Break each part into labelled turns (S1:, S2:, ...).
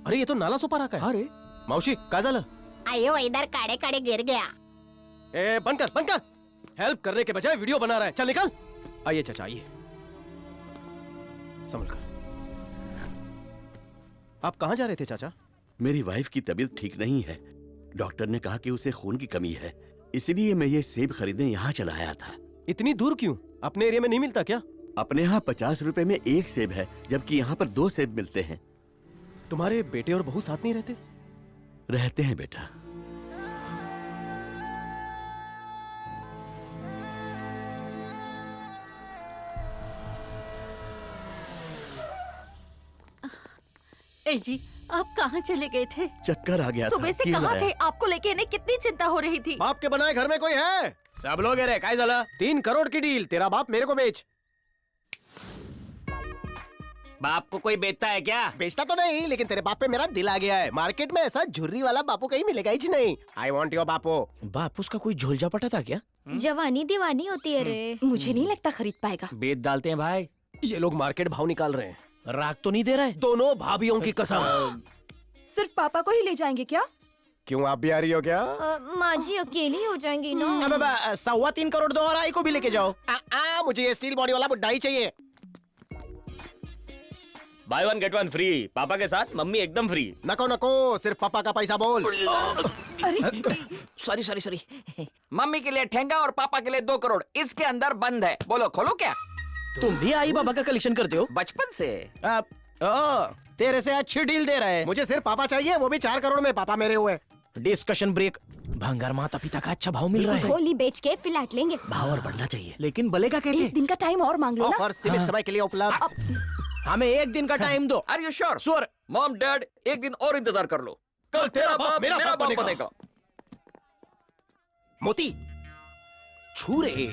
S1: अरे ये तो नाला सोपारा का है।
S2: अरे
S1: मावशी काय झालं?
S3: आयो इधर काड़े काड़े गिर गया।
S1: ए बंद कर। हेल्प करने के बजाय वीडियो बना रहा है। चल निकल। आइए चाचा आइए, संभल कर। आप कहाँ जा रहे थे चाचा?
S4: मेरी वाइफ की तबीयत ठीक नहीं है। डॉक्टर ने कहा कि उसे खून की कमी है, इसलिए मैं ये सेब खरीदने यहाँ चला आया था।
S1: इतनी दूर क्यों? अपने एरिया में नहीं मिलता क्या?
S4: अपने यहाँ 50 रुपए में एक सेब है, जबकि यहाँ पर 2 सेब मिलते हैं।
S1: तुम्हारे बेटे और बहू साथ नहीं रहते?
S4: रहते हैं बेटा।
S5: ए जी, आप कहाँ चले गए थे?
S4: चक्कर आ गया था।
S5: सुबह से कहाँ थे? आपको लेके इन्हें कितनी चिंता हो रही थी।
S1: बाप के बनाए घर में कोई है? सब लोग है रे, काय झालं? 3 करोड़ की डील, तेरा बाप मेरे को बेच।
S2: बाप को कोई बेचता है क्या?
S1: बेचता तो नहीं, लेकिन तेरे बाप पे मेरा दिल आ गया है। मार्केट में ऐसा झुर्री वाला बापू कहीं मिलेगा ही नहीं। आई वॉन्ट योर बापू।
S2: बाप उसका कोई झोलझा पटा था क्या?
S6: जवानी दीवानी होती है रे।
S5: मुझे नहीं लगता खरीद पाएगा।
S2: बेच डालते हैं भाई।
S1: ये लोग मार्केट भाव निकाल रहे हैं।
S2: राग तो नहीं दे रहा है?
S1: दोनों भाभीियों की कसम।
S5: सिर्फ पापा को ही ले जाएंगे क्या?
S1: क्यों, आप भी आ रही हो क्या?
S6: माँ जी अकेली हो जाएंगी ना।
S2: 3.25 करोड़ दो और आई को भी लेके जाओ।
S1: मुझे ये स्टील बॉडी वाला बुड्ढा ही चाहिए।
S2: Buy 1 get 1 free. पापा के साथ मम्मी एकदम फ्री।
S1: नको, सिर्फ पापा का पैसा बोल।
S2: सॉरी। मम्मी के लिए ठेंगा और पापा के लिए 2 करोड़ इसके अंदर बंद है। बोलो खोलो क्या?
S7: तुम भी आई बाबा का कलेक्शन करते हो?
S2: बचपन से।
S7: तेरे से अच्छी डील दे रहा है।
S1: मुझे सिर्फ पापा चाहिए, वो भी 4 करोड़ में पापा मेरे हुए।
S7: Discussion break. भंगार माता पिता का अच्छा भाव मिल रहा है।
S6: होली बेच के फ्लैट लेंगे।
S7: भाव और बढ़ना चाहिए, लेकिन बलेगा कैसे?
S5: एक दिन का टाइम और मांग लो ना।
S1: ऑफर सीमित समय के लिए उपलब्ध।
S7: हमें 1 दिन का टाइम दो।
S2: Are you sure?
S7: Sure.
S2: Mom dad, एक दिन और इंतजार कर लो। कल तेरा बाप मेरा बाप बनेगा।
S1: मोती छूरे।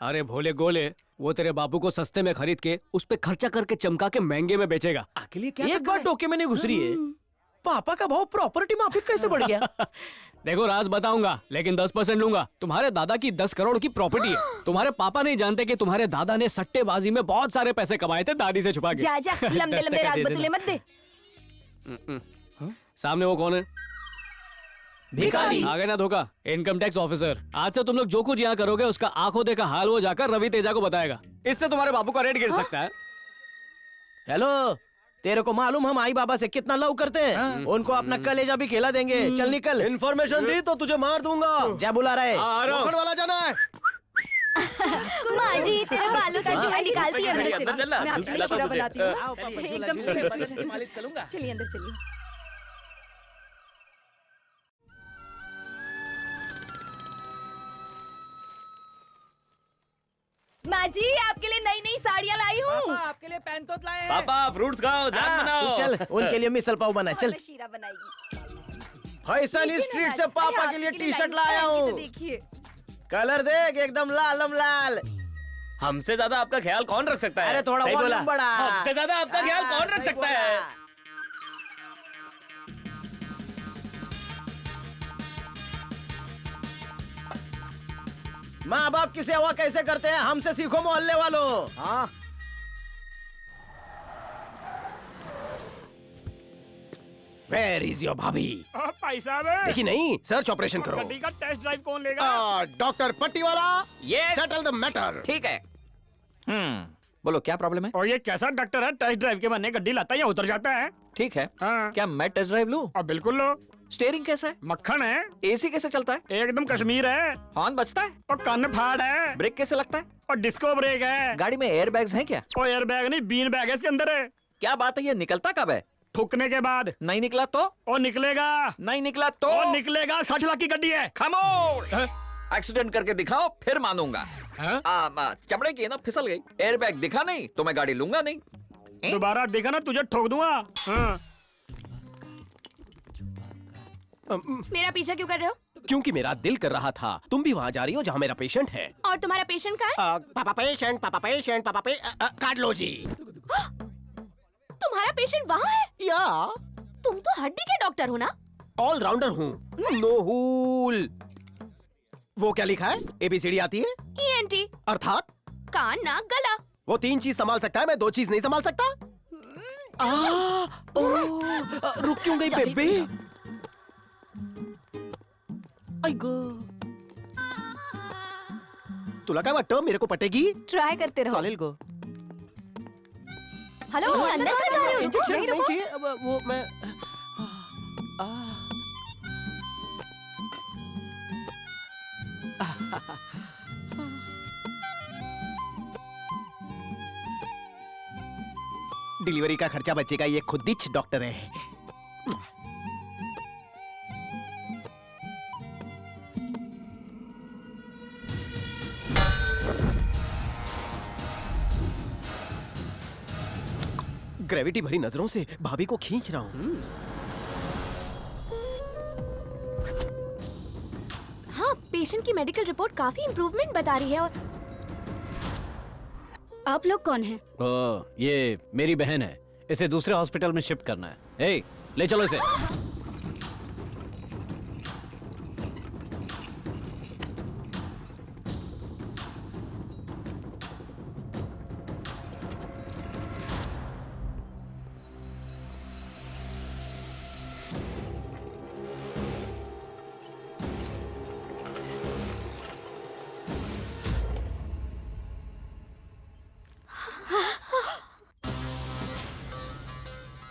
S1: अरे भोले गोले, वो तेरे बापू को सस्ते में खरीद के उस पे खर्चा करके चमका के महंगे में बेचेगा।
S7: अकेले क्या? एक बार डोके में नहीं घुस रही है। पापा का भाव प्रॉपर्टी माफिक कैसे बढ़ गया?
S1: देखो राज बताऊंगा, लेकिन 10% लूंगा। तुम्हारे दादा की 10 करोड़ की प्रॉपर्टी है। तुम्हारे पापा नहीं जानते कि तुम्हारे दादा ने सट्टेबाजी में बहुत सारे पैसे कमाए थे दादी से छुपा के।
S5: जा लंबे
S1: 10%
S5: रात
S1: दे
S5: बतूले
S1: देना।
S5: मत दे।
S1: सामने वो कौन है?
S7: भिखारी।
S1: आ गए ना धोखा। Income tax officer. आज से तुम लोग जो कुछ यहाँ करोगे उसका आंखों देखा हाल वो जाकर रवि तेजा को बताएगा। इससे तुम्हारे बापू का रेट गिर सकता है।
S7: हेलो, तेरे को मालूम हम आई बाबा से कितना लव करते हैं? उनको अपना कलेजा भी खिला देंगे। चल निकल।
S1: इन्फॉर्मेशन दी तो तुझे मार दूंगा।
S7: जा बुला रहा है।
S1: मक्खन वाला जाना है।
S5: माँ जी, तेरे बालों का जुआ निकालती है। अंदर
S2: अंदर चलना।
S5: मैं आपके लिए शीरा बनाती हूँ। एकदम
S7: झूला
S5: स्वीट। चलिए अंदर चलिए। माँ जी, आपके लिए नई नई साड़ियाँ लाई हूँ।
S7: आपके लिए पैंतोत लाए।
S2: पापा फ्रूट्स खाओ, जाम बनाओ।
S7: चल उनके लिए मिसल पाव बना। चल।
S5: मैं शीरा बनाएगी।
S7: फैशन स्ट्रीट से पापा के लिए टी-शर्ट लाया हूँ।
S5: देखिए।
S7: कलर देख, एकदम लालम लाल।
S2: हमसे ज्यादा आपका ख्याल कौन रख सकता है?
S7: अरे थोड़ा
S2: सही बोला।
S7: वॉल्यूम बढ़ा।
S2: हमसे ज्यादा आपका ख्याल कौन रख सकता है?
S7: माँ बाप की सेवा कैसे करते हैं हमसे सीखो मोहल्ले वालों। हाँ।
S1: Where is your भाभी?
S8: पैसा
S1: देखी नहीं, सर्च ऑपरेशन करो।
S8: गड्डी का टेस्ट ड्राइव कौन लेगा?
S1: डॉक्टर पट्टी वाला।
S2: Yes.
S1: Settle the matter.
S2: ठीक है। बोलो क्या प्रॉब्लम है?
S8: और ये कैसा डॉक्टर है, टेस्ट ड्राइव के बहाने गड्डी लाता है या उतर जाता है?
S2: ठीक है।
S8: हाँ।
S2: क्या मैं टेस्ट ड्राइव लूं?
S8: और बिल्कुल लो।
S2: स्टीयरिंग कैसा है?
S8: मक्खन है,
S2: एसी कैसे चलता है?
S8: एकदम कश्मीर है,
S2: हॉर्न बजता है?
S8: और कान फाड़ है,
S2: ब्रेक कैसे लगता है?
S8: और डिस्को ब्रेक है।
S2: गाड़ी में एयर बैग्स हैं क्या?
S8: और एयर बैग नहीं, बीन बैग है इसके अंदर है।
S2: क्या बात है, ये निकलता कब है?
S8: थूकने के बाद।
S2: नहीं निकला तो?
S8: और निकलेगा।
S2: नहीं निकला तो?
S8: और निकलेगा। 60 लाख की गड्डी है।
S2: खामोश। एक्सीडेंट करके दिखाओ फिर मानूंगा।
S8: हाँ?
S2: चमड़े की है ना, फिसल गई। एयर बैग दिखा नहीं तो मैं गाड़ी लूंगा नहीं।
S8: दोबारा देखा ना तुझे ठोक दूंगा। हाँ।
S9: मेरा पीछा क्यों कर रहे हो?
S1: क्योंकि मेरा दिल कर रहा था। तुम भी वहाँ जा रही हो जहाँ मेरा पेशेंट है।
S9: और तुम्हारा पेशेंट कहाँ है?
S1: पापा पेशेंट, काट लो जी।
S9: तुम्हारा पेशेंट वहाँ है?
S1: या
S9: तुम तो हड्डी के डॉक्टर हो ना?
S1: ऑलराउंडर हूँ। नोहूल। वो क्या लिखा है? ABCD आती है?
S9: ENT।
S1: अर्थात
S9: कान नाक गला।
S1: वो 3 चीज संभाल सकता है, मैं 2 चीज नहीं संभाल सकता।
S7: रुक क्यों गई बेबे? आईगो, तुला काय वाटतं मेरे को पटेगी?
S5: ट्राई करते रहो।
S7: चालेल को।
S5: हेलो, अंदर कहाँ जा रहे हो? रुको,
S7: नहीं
S5: नहीं रुको।
S7: चाहिए, अब वो मैं डिलीवरी का खर्चा बचेगा, ये खुदिच डॉक्टर है। ग्रेविटी भरी नजरों से भाभी को खींच रहा हूँ।
S9: हाँ, पेशेंट की मेडिकल रिपोर्ट काफी इम्प्रूवमेंट बता रही है। और
S6: आप लोग कौन हैं?
S1: ये मेरी बहन है, इसे दूसरे हॉस्पिटल में शिफ्ट करना है। ए, ले चलो इसे।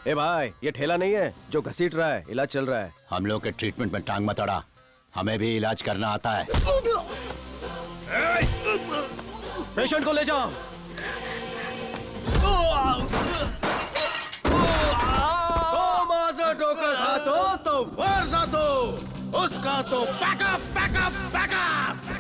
S7: ए भाई, ये ठेला नहीं है जो घसीट रहा है, इलाज चल रहा है।
S4: हम लोग के ट्रीटमेंट में टांग मत अड़ा, हमें भी इलाज करना आता है।
S7: पेशेंट को ले जाओ। तो माझं डोकं खातो तो वर जातो, उसका तो बैकअप बैकअप बैकअप।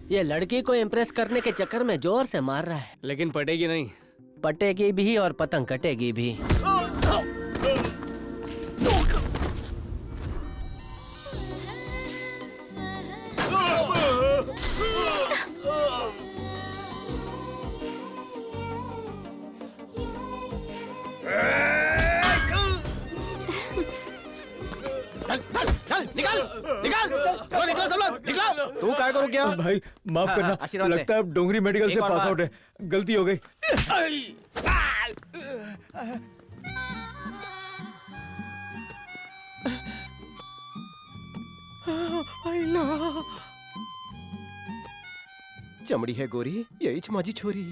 S10: ये लड़की को इम्प्रेस करने के चक्कर में जोर से मार रहा है,
S1: लेकिन पटेगी नहीं।
S10: पटेगी भी और पतंग कटेगी भी।
S7: निकल निकल निकल निकल, सब लोग निकलो। तू काय करो क्या
S8: भाई माफ करना,
S7: आशीर्वाद
S8: लगता है अब डोंगरी मेडिकल से
S7: एक और
S8: पास
S7: बार।
S8: आउट है, गलती हो गई।
S7: चमड़ी है गोरी, यहीच माझी छोरी।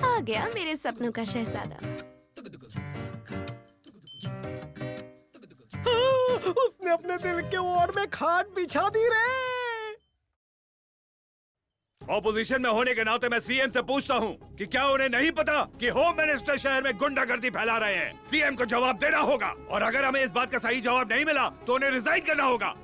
S9: आ गया मेरे सपनों का शहजादा।
S7: उसने अपने दिल के वार्ड में खाट बिछा दी रे।
S11: ऑपोजिशन में होने के नाते मैं सीएम से पूछता हूँ कि क्या उन्हें नहीं पता कि होम मिनिस्टर शहर में गुंडागर्दी फैला रहे हैं। सीएम को जवाब देना होगा, और अगर हमें इस बात का सही जवाब नहीं मिला तो उन्हें रिजाइन करना होगा।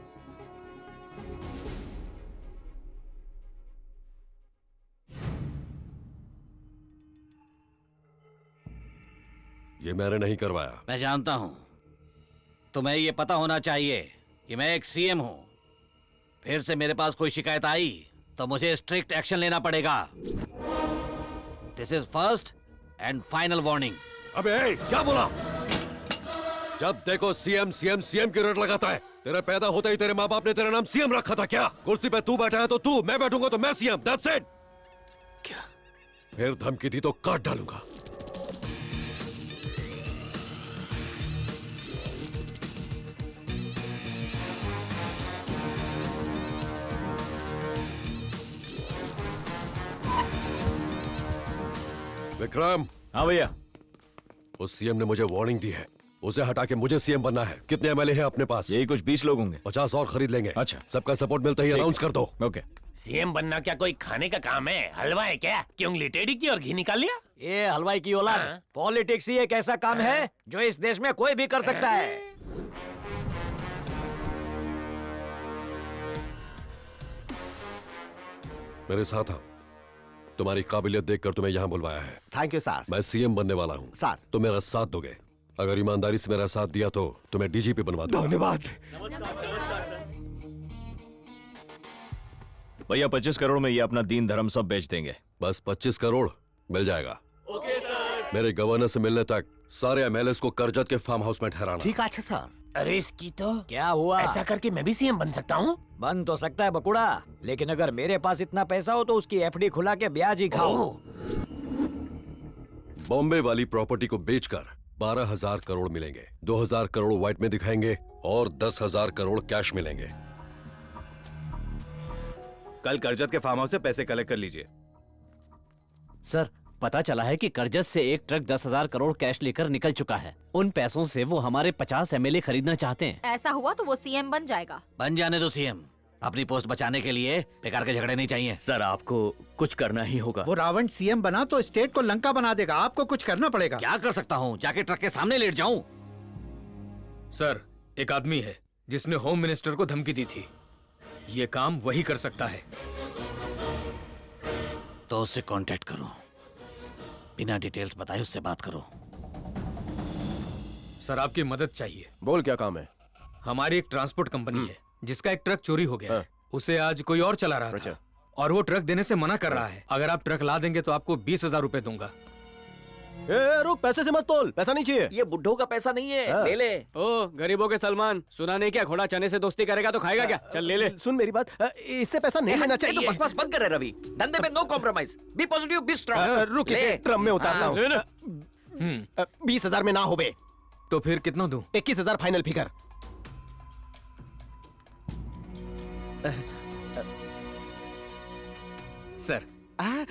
S12: ये मैंने नहीं करवाया।
S2: मैं जानता हूँ, तुम्हें ये पता होना चाहिए कि मैं एक सीएम हूँ। फिर से मेरे पास कोई शिकायत आई तो मुझे स्ट्रिक्ट एक्शन लेना पड़ेगा। This is first and final warning.
S12: अबे क्या बोला? जब देखो सीएम सीएम सीएम की रेट लगाता है। तेरे पैदा होते ही तेरे माँ बाप ने तेरा नाम सीएम रखा था क्या? कुर्सी पे तू बैठा है तो तू, मैं बैठूंगा तो मैं सीएम, दैट्स इट।
S1: क्या?
S12: फिर धमकी दी तो काट डालूंगा। विक्रम।
S11: हाँ भैया।
S12: उस सीएम ने मुझे वार्निंग दी है, उसे हटा के मुझे सीएम बनना है। कितने एमएलए हैं अपने पास?
S11: यही कुछ 20 लोग होंगे।
S12: 50 और खरीद लेंगे।
S11: अच्छा।
S12: सबका सपोर्ट मिलता ही अनाउंस कर दो।
S11: ओके।
S8: सीएम बनना क्या कोई खाने का काम है? हलवा है क्या कि उंगली टेढ़ी की और घी निकाल लिया?
S2: ये हलवाई की औलाद, पॉलिटिक्स ही एक ऐसा काम है जो इस देश में कोई भी कर सकता है।
S12: मेरे साथ आओ। तुम्हारी काबिलियत देखकर तुम्हें यहाँ बुलवाया है।
S7: Thank you sir.
S12: मैं सीएम बनने वाला हूँ
S7: सर।
S12: तुम मेरा साथ दोगे? अगर ईमानदारी से मेरा साथ दिया तो तुम्हें डीजीपी बनवा दूंगा।
S7: धन्यवाद।
S13: भैया 25 करोड़ में ये अपना दीन धर्म सब बेच देंगे।
S12: बस 25 करोड़ मिल जाएगा। मेरे गवर्नर से मिलने तक सारे एमएलएस को करजत के फार्म हाउस में ठहराना।
S7: ठीक है सर।
S8: अरे इसकी तो
S10: क्या हुआ?
S8: ऐसा करके मैं भी सीएम बन सकता हूँ।
S10: बन तो सकता है बकुड़ा, लेकिन अगर मेरे पास इतना पैसा हो तो उसकी एफडी खुला के ब्याज ही खाओ।
S12: बॉम्बे वाली प्रॉपर्टी को बेचकर 12,000 करोड़ मिलेंगे। 2,000 करोड़ व्हाइट में दिखाएंगे और 10,000 करोड़ कैश मिलेंगे।
S11: कल करजत के फार्म हाउस से पैसे कलेक्ट कर लीजिए।
S1: सर, पता चला है कि करजत से एक ट्रक 10,000 करोड़ कैश लेकर निकल चुका है। उन पैसों से वो हमारे 50 एमएलए खरीदना चाहते हैं।
S5: ऐसा हुआ तो वो सीएम बन जाएगा।
S2: बन जाने दो सीएम। अपनी पोस्ट बचाने के लिए बेकार के झगड़े नहीं चाहिए।
S13: सर आपको कुछ करना ही होगा।
S7: वो रावण सीएम बना तो स्टेट को लंका बना देगा। आपको कुछ करना पड़ेगा।
S2: क्या कर सकता हूँ? जाके ट्रक के सामने लेट जाऊं?
S1: सर, एक आदमी है जिसने होम मिनिस्टर को धमकी दी थी। ये काम वही कर सकता है।
S2: तो उससे कांटेक्ट करो, बिना डिटेल्स बताए उससे बात करो।
S1: सर, आपकी मदद चाहिए।
S7: बोल क्या काम है?
S1: हमारी एक ट्रांसपोर्ट कंपनी है जिसका एक ट्रक चोरी हो गया है। उसे आज कोई और चला रहा था और वो ट्रक देने से मना कर रहा है। अगर आप ट्रक ला देंगे तो आपको 20,000 रुपए दूंगा।
S7: रुक, पैसे से मत तोल। पैसा नहीं चाहिए।
S10: ये बुड्ढों का पैसा नहीं है, ले ले।
S1: ओ गरीबों के सलमान, सुना नहीं क्या? घोड़ा चने से दोस्ती करेगा तो खाएगा क्या? चल ले ले।
S7: सुन मेरी बात, इससे पैसा नहीं लेना चाहिए।
S10: तो बकवास बंद कर रहे रवि। धंधे में no compromise. Be positive, be strong.
S7: रुक, इसे ट्रम में उतारना हो। 20,000 में ना हो बे।
S1: तो फिर कितना दूं?
S7: 21,000 फाइनल फिगर।
S1: सर,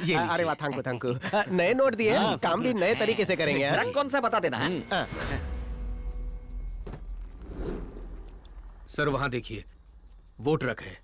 S7: ये अरे वाह, थैंक यू। नए नोट दिए, काम भी नए तरीके से करेंगे।
S10: ट्रक कौन सा बता देना है?
S1: सर वहां देखिए, वो ट्रक है।